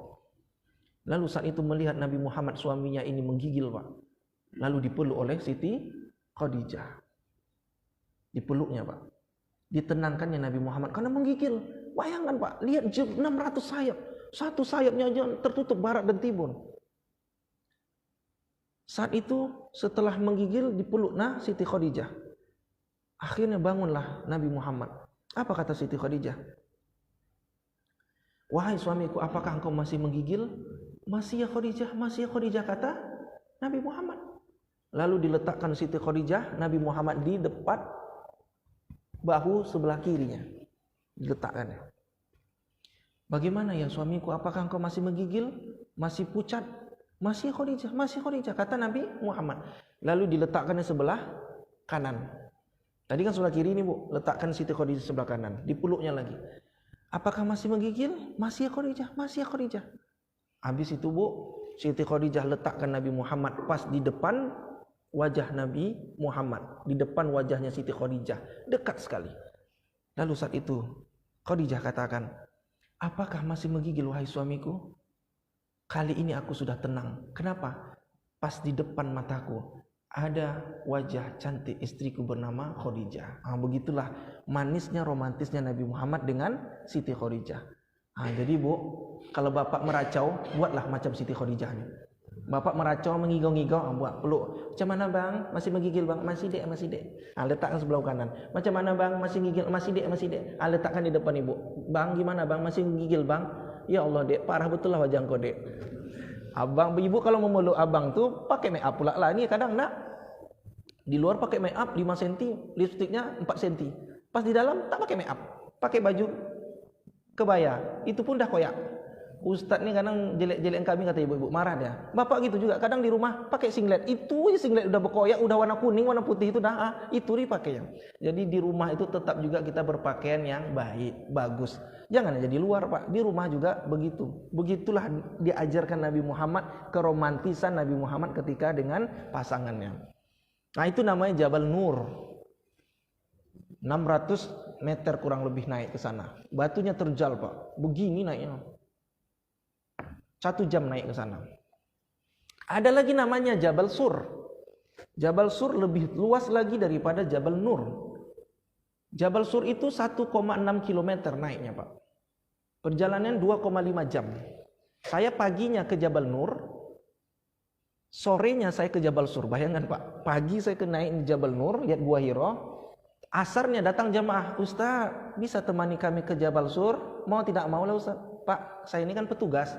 Lalu saat itu melihat Nabi Muhammad suaminya ini menggigil Pak. Lalu dipeluk oleh Siti Khadijah. Dipeluknya Pak. Ditenangkannya Nabi Muhammad karena menggigil. Bayangkan Pak, lihat 600 sayap. Satu sayapnya aja tertutup barat dan timur. Saat itu setelah menggigil dipeluk Siti Khadijah. Akhirnya bangunlah Nabi Muhammad. Apa kata Siti Khadijah? Wahai suamiku, apakah engkau masih menggigil? Masih ya Khadijah, masih ya Khadijah, kata Nabi Muhammad. Lalu diletakkan Siti Khadijah, Nabi Muhammad di depan bahu sebelah kirinya. Diletakkan. Bagaimana ya suamiku, apakah engkau masih menggigil? Masih pucat? Masih Khadijah, masih Khadijah, kata Nabi Muhammad. Lalu diletakkannya sebelah kanan. Tadi kan sebelah kiri ini Bu, letakkan Siti Khadijah sebelah kanan, dipeluknya lagi. Apakah masih menggigil? Masih ya Khadijah, masih ya Khadijah. Habis itu Bu, Siti Khadijah letakkan Nabi Muhammad pas di depan wajah Nabi Muhammad, di depan wajahnya Siti Khadijah, dekat sekali. Lalu saat itu Khadijah katakan, apakah masih menggigil wahai suamiku? Kali ini aku sudah tenang. Kenapa? Pas di depan mataku ada wajah cantik istriku bernama Khadijah. Begitulah manisnya, romantisnya Nabi Muhammad dengan Siti Khadijah. Jadi Bu, kalau bapak meracau, buatlah macam Siti Khadijah. Bapak meracau, mengigau-ngigau, buat peluk. Macam mana bang? Masih menggigil bang? Masih dek, masih dek. Letakkan sebelah kanan. Macam mana bang? Masih gigil? Masih dek, masih dek. Letakkan di depan ibu. Bang gimana bang? Masih menggigil bang? Ya Allah dek, parah betul lah wajah kau dek. Abang, ibu kalau memeluk abang tuh pakai make up pula lah. Ini kadang nak di luar pakai make up 5 cm, lipstiknya 4 cm. Pas di dalam tak pakai make up, pakai baju kebaya, itu pun dah koyak. Ustaz ni kadang jelek-jelek kami, kata ibu-ibu, marah dia. Bapak gitu juga, kadang di rumah pakai singlet, itu singlet udah berkoyak, udah warna kuning, warna putih itu dah, itu dipakai. Jadi di rumah itu tetap juga kita berpakaian yang baik, bagus. Jangan aja di luar Pak, di rumah juga begitu. Begitulah diajarkan Nabi Muhammad, keromantisan Nabi Muhammad ketika dengan pasangannya. Nah itu namanya Jabal Nur. 600 meter kurang lebih naik ke sana. Batunya terjal Pak, begini naiknya. 1 jam naik ke sana. Ada lagi namanya Jabal Sur. Jabal Sur lebih luas lagi daripada Jabal Nur. Jabal Sur itu 1,6 km naiknya Pak. Perjalanan 2,5 jam. Saya paginya ke Jabal Nur, sorenya saya ke Jabal Sur. Bayangkan Pak, pagi saya ke naik di Jabal Nur, lihat Gua Hira. Asarnya datang jamaah, Ustaz bisa temani kami ke Jabal Sur? Mau tidak mau lah Ustaz. Pak, saya ini kan petugas.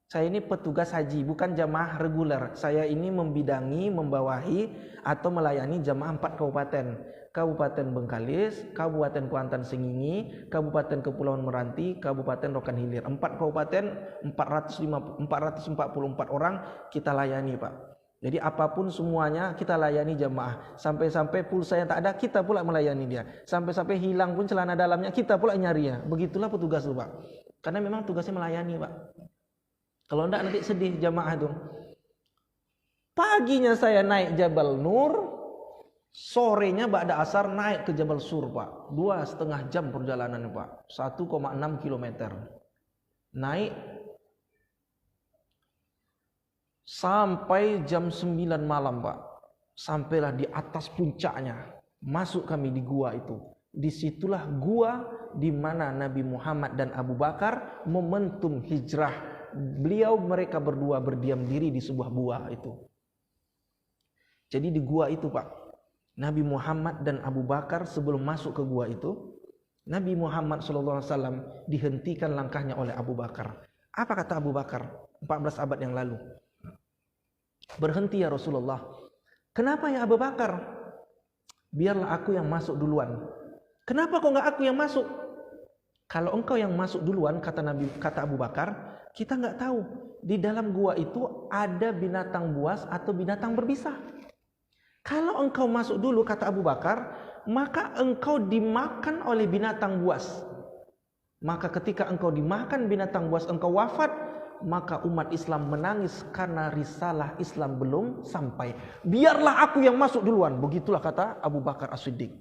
Saya ini petugas haji, bukan jamaah reguler. Saya ini membidangi, membawahi atau melayani jamaah 4 kabupaten. Kabupaten Bengkalis, Kabupaten Kuantan Sengingi, Kabupaten Kepulauan Meranti, Kabupaten Rokan Hilir. 4 kabupaten, 444 orang kita layani Pak. Jadi apapun semuanya kita layani jamaah. Sampai-sampai pulsa yang tak ada, kita pula melayani dia. Sampai-sampai hilang pun celana dalamnya, kita pula nyarinya. Begitulah petugas itu Pak. Karena memang tugasnya melayani Pak. Kalau enggak nanti sedih jamaah itu. Paginya saya naik Jabal Nur, sorenya ba'da asar naik ke Jabal Sur Pak. 2,5 jam perjalanan Pak. 1,6 km. Naik sampai jam 9 malam Pak. Sampailah di atas puncaknya. Masuk kami di gua itu. Disitulah gua di mana Nabi Muhammad dan Abu Bakar momentum hijrah. Mereka berdua berdiam diri di sebuah gua itu. Jadi di gua itu Pak, Nabi Muhammad dan Abu Bakar sebelum masuk ke gua itu, Nabi Muhammad SAW dihentikan langkahnya oleh Abu Bakar. Apa kata Abu Bakar 14 abad yang lalu? Berhenti ya Rasulullah. Kenapa ya Abu Bakar? Biarlah aku yang masuk duluan. Kenapa kok nggak aku yang masuk? Kalau engkau yang masuk duluan, kata Abu Bakar, kita nggak tahu di dalam gua itu ada binatang buas atau binatang berbisa. Kalau engkau masuk dulu, kata Abu Bakar, maka engkau dimakan oleh binatang buas. Maka ketika engkau dimakan binatang buas, engkau wafat, maka umat Islam menangis karena risalah Islam belum sampai. Biarlah aku yang masuk duluan. Begitulah kata Abu Bakar As-Siddiq.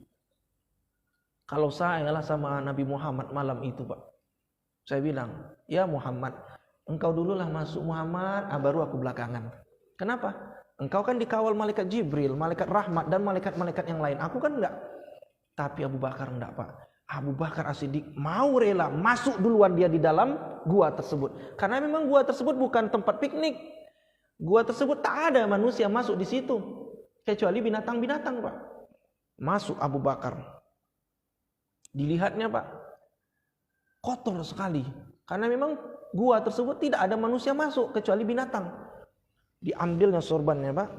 Kalau saya lah sama Nabi Muhammad malam itu Pak, saya bilang, ya Muhammad, engkau dululah masuk Muhammad, baru aku belakangan. Kenapa? Engkau kan dikawal malaikat Jibril, malaikat rahmat dan malaikat-malaikat yang lain. Aku kan enggak. Tapi Abu Bakar enggak Pak. Abu Bakar As-Siddiq mau rela masuk duluan dia di dalam gua tersebut. Karena memang gua tersebut bukan tempat piknik. Gua tersebut tak ada manusia masuk di situ. Kecuali binatang-binatang Pak. Masuk Abu Bakar. Dilihatnya Pak, kotor sekali. Karena memang gua tersebut tidak ada manusia masuk kecuali binatang. Diambilnya sorbannya, Pak.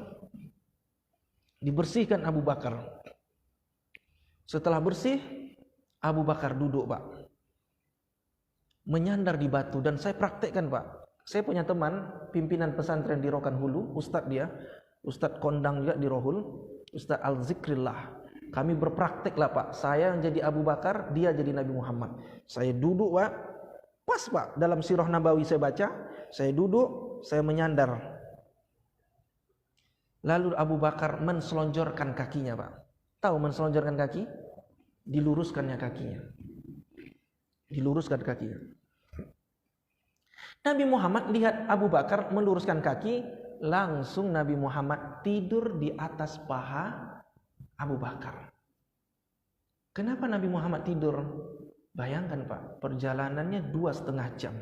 Dibersihkan Abu Bakar. Setelah bersih, Abu Bakar duduk, Pak. Menyandar di batu. Dan saya praktekkan, Pak. Saya punya teman, pimpinan pesantren di Rokan Hulu, Ustadz dia. Ustadz kondang juga di Rohul. Ustadz Al-Zikrillah. Kami berpraktek lah, Pak. Saya yang jadi Abu Bakar, dia jadi Nabi Muhammad. Saya duduk, Pak. Pas, Pak. Dalam Sirah Nabawi saya baca. Saya duduk, saya menyandar. Lalu Abu Bakar menselonjorkan kakinya, Pak. Tahu menselonjorkan kaki? Diluruskannya kakinya. Diluruskan kakinya. Nabi Muhammad lihat Abu Bakar meluruskan kaki, langsung Nabi Muhammad tidur di atas paha Abu Bakar. Kenapa Nabi Muhammad tidur? Bayangkan, Pak, perjalanannya 2,5 jam.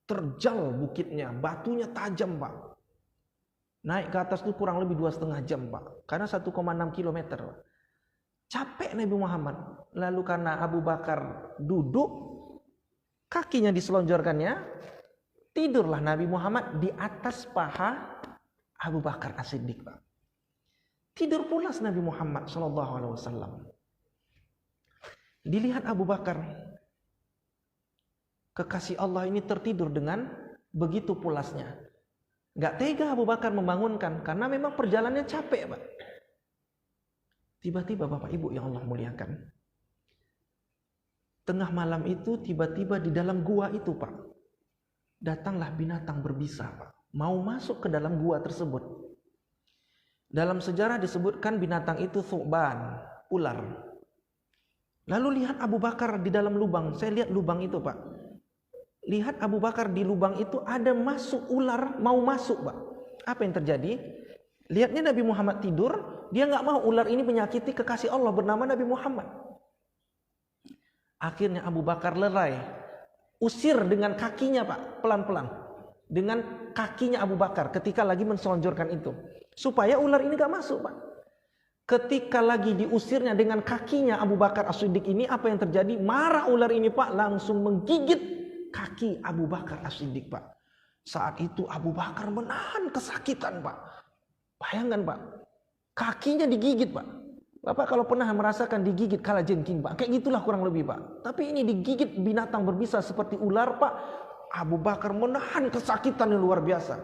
Terjal bukitnya, batunya tajam, Pak. Naik ke atas itu kurang lebih 2,5 jam, Pak. Karena 1,6 kilometer. Capek Nabi Muhammad. Lalu karena Abu Bakar duduk, kakinya diselonjorkannya, tidurlah Nabi Muhammad di atas paha Abu Bakar As-Siddiq, Pak. Tidur pulas Nabi Muhammad SAW. Dilihat Abu Bakar, kekasih Allah ini tertidur dengan begitu pulasnya. Gak tega Abu Bakar membangunkan, karena memang perjalanannya capek, Pak. Tiba-tiba Bapak Ibu yang Allah muliakan, tengah malam itu tiba-tiba di dalam gua itu, Pak, datanglah binatang berbisa, Pak. Mau masuk ke dalam gua tersebut. Dalam sejarah disebutkan binatang itu thuban, ular. Lalu lihat Abu Bakar di dalam lubang. Saya lihat lubang itu, Pak. Lihat Abu Bakar di lubang itu ada masuk ular, mau masuk, Pak. Apa yang terjadi? Lihatnya Nabi Muhammad tidur, dia nggak mau ular ini menyakiti kekasih Allah bernama Nabi Muhammad. Akhirnya Abu Bakar lerai. Usir dengan kakinya, Pak, pelan-pelan. Dengan kakinya Abu Bakar ketika lagi menselonjorkan itu. Supaya ular ini gak masuk, Pak. Ketika lagi diusirnya dengan kakinya Abu Bakar As-Siddiq ini, apa yang terjadi? Marah ular ini, Pak, langsung menggigit kaki Abu Bakar As-Siddiq, Pak. Saat itu Abu Bakar menahan kesakitan, Pak. Bayangkan, Pak. Kakinya digigit, Pak. Bapak kalau pernah merasakan digigit kalajengking, Pak. Kayak gitulah kurang lebih, Pak. Tapi ini digigit binatang berbisa seperti ular, Pak. Abu Bakar menahan kesakitan yang luar biasa.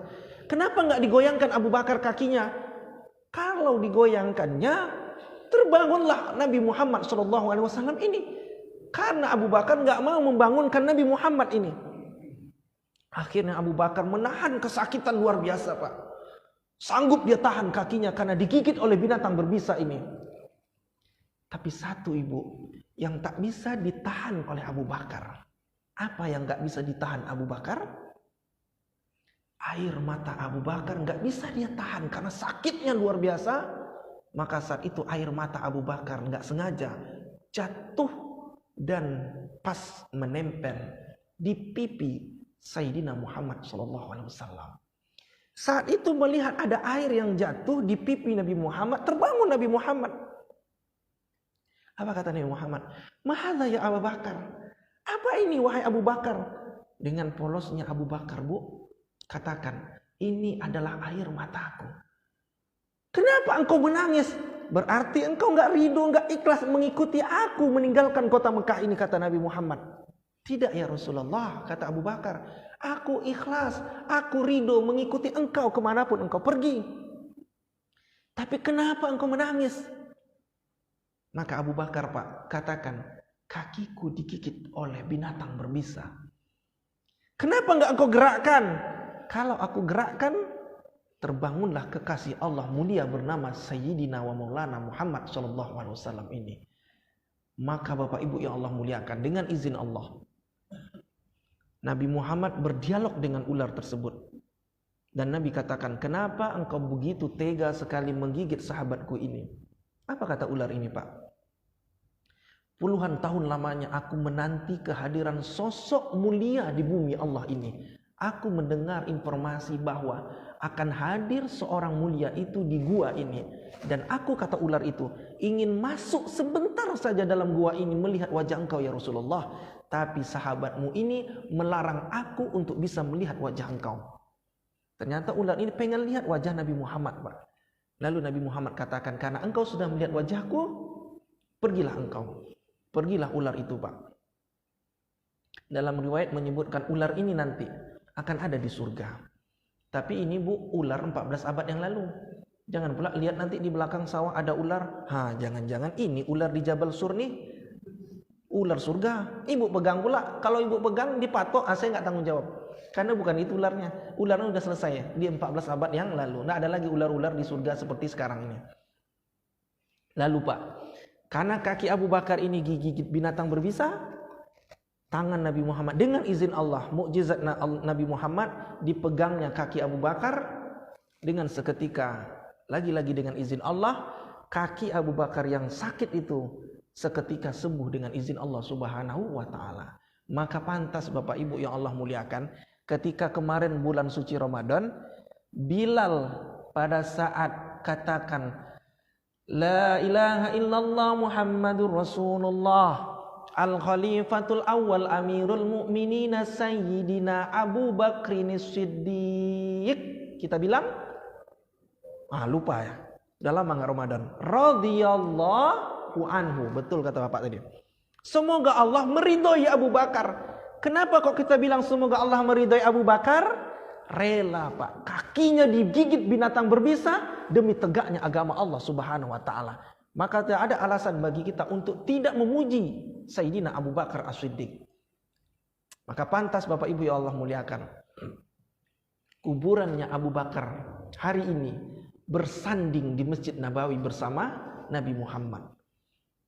Kenapa nggak digoyangkan Abu Bakar kakinya? Kalau digoyangkannya, terbangunlah Nabi Muhammad SAW ini. Karena Abu Bakar nggak mau membangunkan Nabi Muhammad ini. Akhirnya Abu Bakar menahan kesakitan luar biasa, Pak. Sanggup dia tahan kakinya karena digigit oleh binatang berbisa ini. Tapi satu, Ibu, yang tak bisa ditahan oleh Abu Bakar. Apa yang nggak bisa ditahan Abu Bakar? Air mata Abu Bakar nggak bisa dia tahan karena sakitnya luar biasa. Maka saat itu air mata Abu Bakar nggak sengaja jatuh dan pas menempel di pipi Sayyidina Muhammad SAW. Saat itu melihat ada air yang jatuh di pipi Nabi Muhammad, terbangun Nabi Muhammad. Apa kata Nabi Muhammad? Mahadha ya Abu Bakar. Apa ini wahai Abu Bakar? Dengan polosnya Abu Bakar, Bu, katakan, ini adalah air mataku. Kenapa engkau menangis? Berarti engkau nggak ridho, nggak ikhlas mengikuti aku meninggalkan kota Mekah ini, kata Nabi Muhammad. Tidak ya Rasulullah, kata Abu Bakar. Aku ikhlas, aku ridho mengikuti engkau kemanapun engkau pergi. Tapi kenapa engkau menangis? Maka Abu Bakar, Pak, katakan, kakiku digigit oleh binatang berbisa. Kenapa nggak engkau gerakkan? Kalau aku gerakkan, terbangunlah kekasih Allah mulia bernama Sayyidina wa Maulana Muhammad SAW ini. Maka Bapak Ibu yang Allah muliakan, dengan izin Allah, Nabi Muhammad berdialog dengan ular tersebut. Dan Nabi katakan, kenapa engkau begitu tega sekali menggigit sahabatku ini? Apa kata ular ini, Pak? Puluhan tahun lamanya aku menanti kehadiran sosok mulia di bumi Allah ini. Aku mendengar informasi bahwa akan hadir seorang mulia itu di gua ini. Dan aku, kata ular itu, ingin masuk sebentar saja dalam gua ini melihat wajah engkau ya Rasulullah. tapi sahabatmu ini melarang aku untuk bisa melihat wajah engkau. Ternyata ular ini pengen lihat wajah Nabi Muhammad, Pak. Lalu Nabi Muhammad katakan, karena engkau sudah melihat wajahku, pergilah engkau. Pergilah ular itu, Pak. Dalam riwayat menyebutkan ular ini nanti akan ada di surga. Tapi ini Bu, ular 14 abad yang lalu. Jangan pula lihat nanti di belakang sawah ada ular. Jangan-jangan ini ular di Jabal Sur nih. Ular surga. Ibu pegang pula. Kalau ibu pegang dipatok, saya nggak tanggung jawab. Karena bukan itu ularnya. Ularnya udah selesai di 14 abad yang lalu. Nggak ada lagi ular-ular di surga seperti sekarang ini. Lalu Pak, karena kaki Abu Bakar ini gigit binatang berbisa, tangan Nabi Muhammad dengan izin Allah, mukjizat Nabi Muhammad, dipegangnya kaki Abu Bakar dengan seketika, lagi-lagi dengan izin Allah, kaki Abu Bakar yang sakit itu seketika sembuh dengan izin Allah Subhanahu wa ta'ala. Maka pantas Bapak Ibu yang Allah muliakan, ketika kemarin bulan suci Ramadan, Bilal pada saat katakan La ilaha illallah Muhammadur Rasulullah Al-Khalifatul Awwal Amirul Mu'minina Sayyidina Abu Bakrin Siddiq, kita bilang lupa ya, dalam lama Ramadan, radhiyallahu anhu, betul kata Bapak tadi, semoga Allah meridhai Abu Bakar. Kenapa kok kita bilang semoga Allah meridhai Abu Bakar? Rela Pak, kakinya digigit binatang berbisa demi tegaknya agama Allah Subhanahu wa ta'ala. Maka tidak ada alasan bagi kita untuk tidak memuji Sayyidina Abu Bakar As-Siddiq. Maka pantas Bapak Ibu ya Allah muliakan, kuburannya Abu Bakar hari ini bersanding di Masjid Nabawi bersama Nabi Muhammad.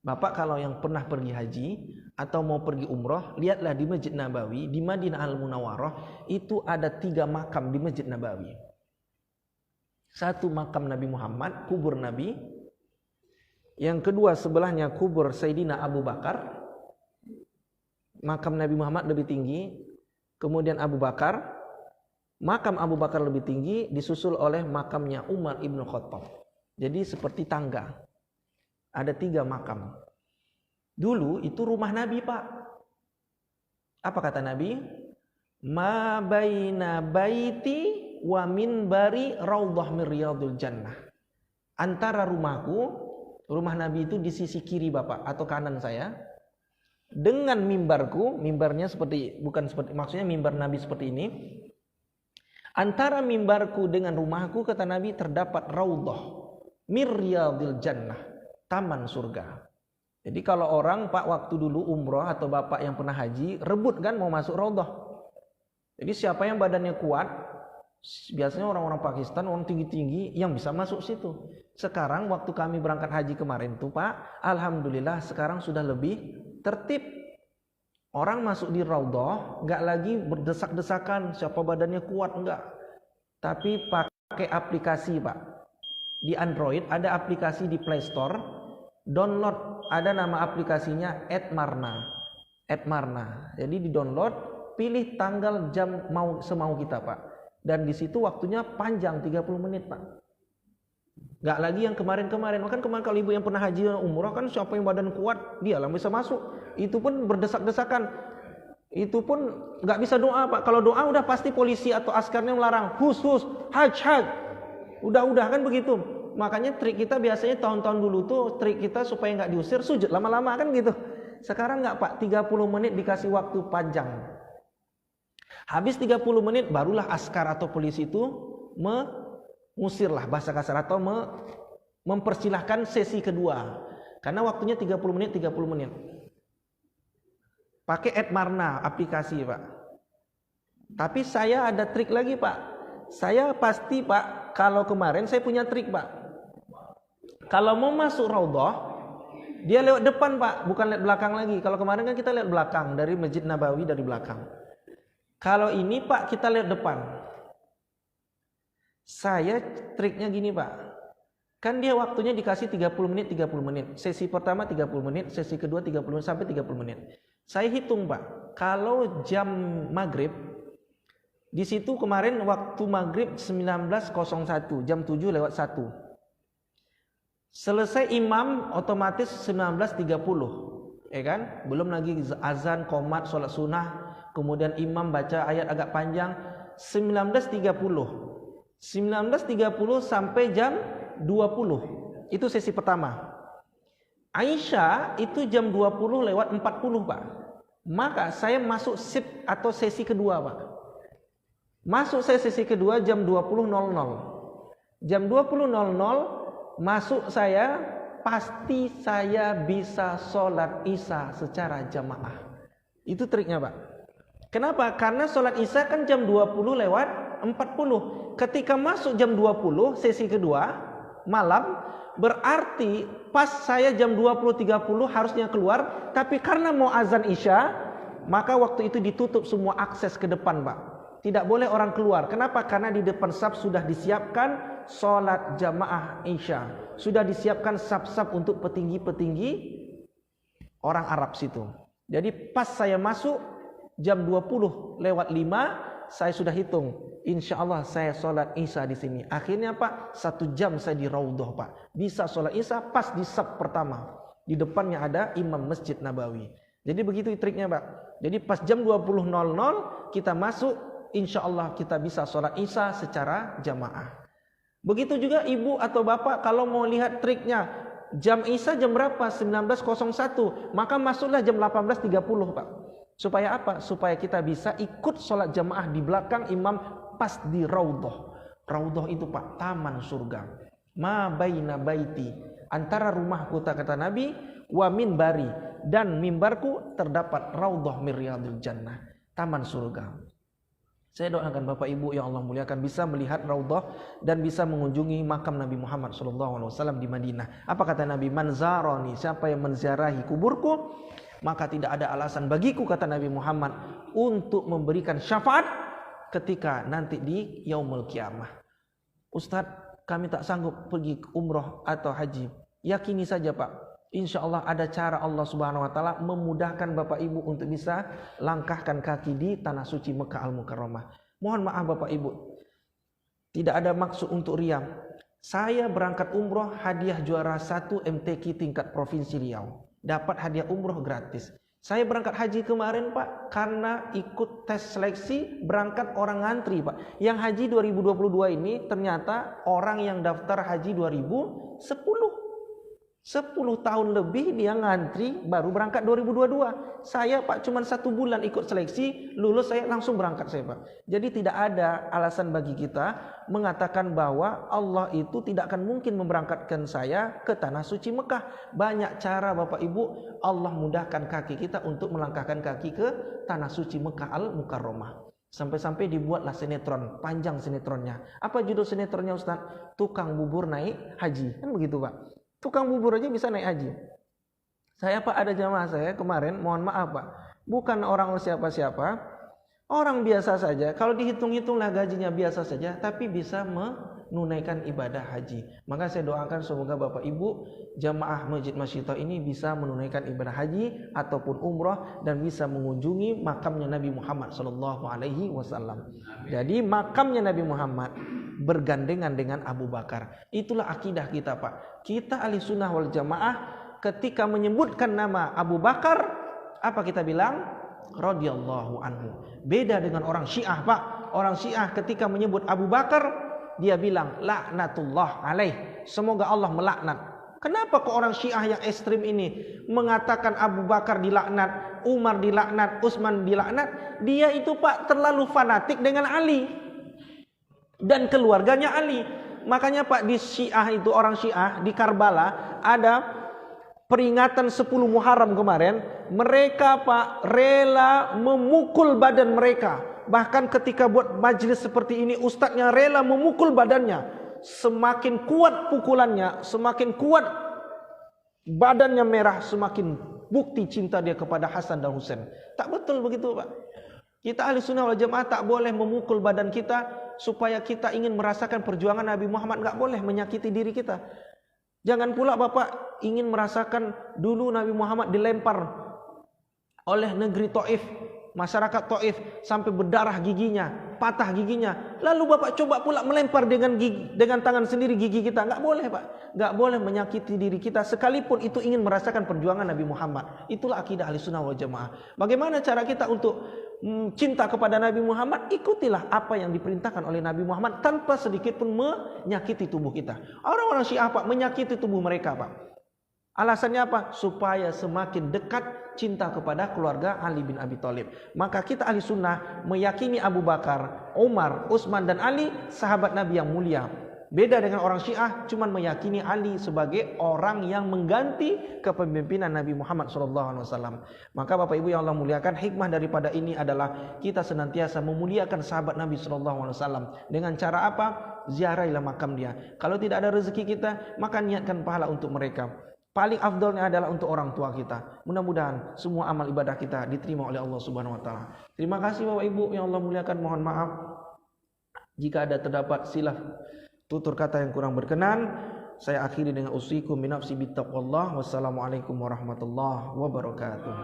Bapak kalau yang pernah pergi haji atau mau pergi umroh, lihatlah di Masjid Nabawi, di Madinah Al-Munawwarah, itu ada 3 makam di Masjid Nabawi. 1 makam Nabi Muhammad, kubur Nabi. Yang kedua sebelahnya kubur Sayyidina Abu Bakar. Makam Nabi Muhammad lebih tinggi, kemudian Abu Bakar. Makam Abu Bakar lebih tinggi, disusul oleh makamnya Umar Ibn Khattab. Jadi seperti tangga. Ada 3 makam. Dulu itu rumah Nabi Pak. Apa kata Nabi? Ma baina baiti wa minbari raudhah min riyadil jannah. Antara rumahku, rumah Nabi itu di sisi kiri Bapak atau kanan saya, dengan mimbarku, mimbarnya seperti, bukan seperti, maksudnya mimbar Nabi seperti ini. Antara mimbarku dengan rumahku, kata Nabi, terdapat raudhah min riyadil jannah, taman surga. Jadi kalau orang Pak waktu dulu umroh atau Bapak yang pernah haji, rebut kan mau masuk raudhah. Jadi siapa yang badannya kuat, biasanya orang-orang Pakistan, orang tinggi-tinggi yang bisa masuk situ. Sekarang waktu kami berangkat haji kemarin tuh Pak, alhamdulillah sekarang sudah lebih tertib. Orang masuk di raudhah enggak lagi berdesak-desakan siapa badannya kuat, enggak. Tapi pakai aplikasi Pak. Di Android ada aplikasi di Play Store, download, ada nama aplikasinya @marna. Jadi di download, pilih tanggal, jam semau kita Pak. Dan di situ waktunya panjang 30 menit Pak. Enggak lagi yang kemarin-kemarin. Kan kemarin kalau ibu yang pernah haji umrah kan siapa yang badan kuat dia lah bisa masuk. Itu pun berdesak-desakan. Itu pun enggak bisa doa Pak. Kalau doa udah pasti polisi atau askarnya melarang. Hus, haj. Udah kan begitu. Makanya trik kita biasanya tahun-tahun dulu tuh trik kita supaya enggak diusir, sujud lama-lama kan gitu. Sekarang enggak Pak, 30 menit dikasih waktu panjang. Habis 30 menit barulah askar atau polisi itu mengusirlah, bahasa kasar, atau mempersilahkan sesi kedua. Karena waktunya 30 menit. Pakai @marna aplikasi Pak. Tapi saya ada trik lagi Pak. Saya pasti Pak, kalau kemarin saya punya trik Pak. Kalau mau masuk raudhah, dia lewat depan Pak, bukan lewat belakang lagi. Kalau kemarin kan kita lewat belakang, dari Masjid Nabawi dari belakang. Kalau ini Pak, kita lewat depan. Saya triknya gini Pak. Kan dia waktunya dikasih 30 menit. Sesi pertama 30 menit, sesi kedua 30 menit sampai 30 menit. Saya hitung Pak, kalau jam maghrib, di situ kemarin waktu maghrib 19.01, jam 7:01. Selesai imam otomatis 19.30. ya kan? Belum lagi azan, qomat, sholat sunnah, kemudian imam baca ayat agak panjang. 19.30 sampai jam 20 itu sesi pertama. Aisyah itu jam 20:40 Pak. Maka saya masuk shift atau sesi kedua Pak. Masuk saya sesi kedua jam 20.00. Jam 20.00 masuk saya, pasti saya bisa sholat isya secara jamaah. Itu triknya Pak. Kenapa? Karena sholat isya kan jam 20:40. Ketika masuk jam 20 sesi kedua malam, berarti pas saya jam 20.30 harusnya keluar, tapi karena mau azan isya, maka waktu itu ditutup semua akses ke depan Pak. Tidak boleh orang keluar. Kenapa? Karena di depan saf sudah disiapkan sholat jamaah isya, sudah disiapkan saf-saf untuk petinggi-petinggi orang Arab situ. Jadi pas saya masuk jam 20:05 saya sudah hitung, insya Allah saya sholat isya di sini. Akhirnya Pak, 1 jam saya di Raudhah Pak, bisa sholat isya pas di saf pertama. Di depannya ada imam Masjid Nabawi. Jadi begitu triknya Pak. Jadi pas jam 20.00 kita masuk, insya Allah kita bisa sholat isya secara jamaah. Begitu juga ibu atau bapak kalau mau lihat triknya, jam isya jam berapa? 19.01, maka masuklah jam 18.30 Pak. Supaya apa? Supaya kita bisa ikut sholat jamaah di belakang imam pas di Raudhah. Raudhah itu Pak, taman surga. Ma baina baiti, antara rumahku kata Nabi, wa minbari, dan mimbarku terdapat Raudhah min riyadil jannah, taman surga. Saya doakan Bapak Ibu yang Allah muliakan bisa melihat Raudhah dan bisa mengunjungi makam Nabi Muhammad SAW di Madinah. Apa kata Nabi? Man zarani, siapa yang menziarahi kuburku, maka tidak ada alasan bagiku, kata Nabi Muhammad, untuk memberikan syafaat ketika nanti di yaumul kiamah. Ustadz, kami tak sanggup pergi umroh atau haji. Yakini saja Pak, insya Allah ada cara Allah Subhanahu Wa Taala memudahkan Bapak Ibu untuk bisa langkahkan kaki di tanah suci Mekah Al-Mukarramah. Mohon maaf Bapak Ibu, tidak ada maksud untuk riam. Saya berangkat umroh hadiah juara 1 MTQ tingkat Provinsi Riau. Dapat hadiah umroh gratis. Saya berangkat haji kemarin Pak, karena ikut tes seleksi berangkat orang ngantri Pak. Yang haji 2022 ini ternyata orang yang daftar haji 2010. 10 tahun lebih dia ngantri baru berangkat 2022. Saya Pak cuma 1 bulan ikut seleksi, lulus saya langsung berangkat saya Pak. Jadi tidak ada alasan bagi kita mengatakan bahwa Allah itu tidak akan mungkin memberangkatkan saya ke tanah suci Mekah. Banyak cara Bapak Ibu, Allah mudahkan kaki kita untuk melangkahkan kaki ke tanah suci Mekah Al-Mukarramah. Sampai-sampai dibuatlah sinetron, panjang sinetronnya. Apa judul sinetronnya Ustaz? Tukang bubur naik haji. Kan begitu Pak. Tukang bubur aja bisa naik haji. Saya Pak, ada jamaah saya kemarin, mohon maaf Pak, bukan orang siapa-siapa, orang biasa saja. Kalau dihitung-hitunglah gajinya biasa saja, tapi bisa menunaikan ibadah haji. Maka saya doakan semoga Bapak Ibu jamaah Masjid Masyita ini bisa menunaikan ibadah haji ataupun umrah dan bisa mengunjungi makamnya Nabi Muhammad SAW. Jadi makamnya Nabi Muhammad bergandengan dengan Abu Bakar. Itulah akidah kita Pak. Kita ahli sunnah wal jamaah ketika menyebutkan nama Abu Bakar, apa kita bilang? Radhiyallahu anhu. Beda dengan orang Syiah Pak. Orang Syiah ketika menyebut Abu Bakar, dia bilang laknatullah alaih, semoga Allah melaknat. Kenapa kok orang Syiah yang ekstrim ini mengatakan Abu Bakar dilaknat, Umar dilaknat, Utsman dilaknat? Dia itu Pak terlalu fanatik dengan Ali dan keluarganya Ali. Makanya Pak di Syiah itu, orang Syiah di Karbala ada peringatan 10 Muharram kemarin, mereka Pak rela memukul badan mereka. Bahkan ketika buat majelis seperti ini, ustadznya rela memukul badannya. Semakin kuat pukulannya, semakin kuat badannya merah, semakin bukti cinta dia kepada Hasan dan Husain. Tak betul begitu Pak. Kita ahli sunnah wal jamaah tak boleh memukul badan kita supaya kita ingin merasakan perjuangan Nabi Muhammad. Gak boleh menyakiti diri kita. Jangan pula Bapak ingin merasakan dulu Nabi Muhammad dilempar oleh negeri Taif. Masyarakat Taif sampai berdarah giginya, patah giginya. Lalu Bapak coba pula melempar dengan tangan sendiri gigi kita. Enggak boleh, Pak. Enggak boleh menyakiti diri kita sekalipun itu ingin merasakan perjuangan Nabi Muhammad. Itulah akidah Ahlussunnah wal Jamaah. Bagaimana cara kita untuk cinta kepada Nabi Muhammad? Ikutilah apa yang diperintahkan oleh Nabi Muhammad tanpa sedikit pun menyakiti tubuh kita. Orang-orang Syiah, Pak, menyakiti tubuh mereka, Pak. Alasannya apa? Supaya semakin dekat cinta kepada keluarga Ali bin Abi Thalib. Maka kita ahli sunnah meyakini Abu Bakar, Umar, Utsman dan Ali sahabat Nabi yang mulia. Beda dengan orang Syiah, cuman meyakini Ali sebagai orang yang mengganti kepemimpinan Nabi Muhammad SAW. Maka Bapak Ibu yang Allah muliakan, hikmah daripada ini adalah kita senantiasa memuliakan sahabat Nabi SAW. Dengan cara apa? Ziarahilah makam dia. Kalau tidak ada rezeki kita, maka niatkan pahala untuk mereka. Paling afdalnya adalah untuk orang tua kita. Mudah-mudahan semua amal ibadah kita diterima oleh Allah Subhanahu wa taala. Terima kasih Bapak Ibu yang Allah muliakan. Mohon maaf jika ada terdapat silap tutur kata yang kurang berkenan. Saya akhiri dengan usikum binafsi bittaqwallah. Wassalamualaikum warahmatullahi wabarakatuh.